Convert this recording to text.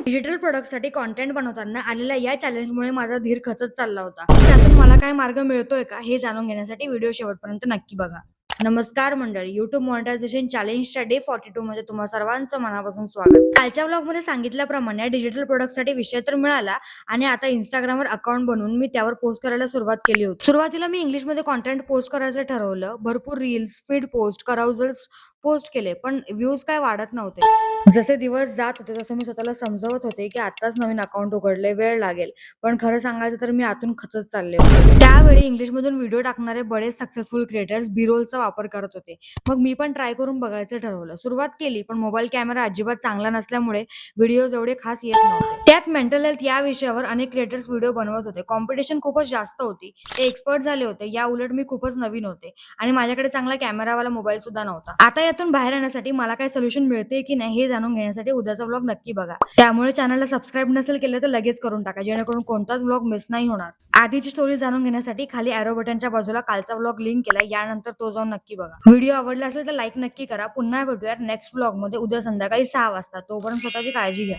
Digital प्रोडक्टसाठी content बनवताना आलेल्या या चॅलेंजमुळे माझा धीर खचत चालला होता. त्यातून मला काय मार्ग मिळतोय का हे जाणून घेण्यासाठी व्हिडिओ शेवटपर्यंत नक्की बघा. नमस्कार मंडळी, YouTube मॉनिटायझेशन चॅलेंजच्या डे 42 मध्ये तुम्हा सर्वांचं मनापासून स्वागत. कालच्या व्लॉगमध्ये सांगितल्याप्रमाणे डिजिटल प्रोडक्टसाठी विषय तर मिळाला आणि आता Instagramवर अकाउंट बनवून मी त्यावर पोस्ट करायला सुरुवात केली होती. सुरुवातीला मी इंग्लिशमध्ये कंटेंट पोस्ट करायचं ठरवलं. भरपूर रील्स, फीड पोस्ट, कराउजल्स पोस्ट केले, पण व्ह्यूज काय वाढत नव्हते. जसे दिवस जात होते तसं मी स्वतःला समजावत होते की आताच नवीन अकाउंट उघडले, वेळ लागेल. पण खरं सांगायचं तर मी आतून खचत चालले होते. त्यावेळी इंग्लिशमधून व्हिडिओ टाकणारे बरेच सक्सेसफुल क्रिएटर्स बी-रोलचा वापर करत होते. मग मी पण ट्राय करून बघायचं ठरवलं. सुरुवात केली, पण मोबाईल कॅमेरा अजिबात चांगला नसल्यामुळे व्हिडिओज एवढे खास येत नव्हते. त्यात मेंटल हेल्थ या विषयावर अनेक क्रिएटर्स व्हिडिओ बनवत होते. कॉम्पिटिशन खूपच जास्त होती. ते एक्सपर्ट झाले होते. या उलट मी खूपच नवीन होते आणि माझ्याकडे चांगला कॅमेरावाला मोबाईल सुद्धा नव्हता. आता यातून बाहेर येण्यासाठी मला काय सोल्युशन मिळते की नाही हे जाणून घेण्यासाठी उद्याचा व्लॉग नक्की बघा. त्यामुळे चॅनलला सबस्क्राईब नसेल केलं तर लगेच करून टाका, जेणेकरून कोणताच व्लॉग मिस नाही होणार. आधीची स्टोरी जाणून घेण्यासाठी खाली एरो बटनच्या बाजूला कालचा व्लॉग लिंक केलाय, यानंतर तो जाऊन नक्की बघा. व्हिडिओ आवडला असेल तर लाईक नक्की करा. पुन्हा भेटूयात नेक्स्ट व्लॉग मध्ये उद्या संध्याकाळी 6 वाजता. तोपर्यंत स्वतःची काळजी घ्या.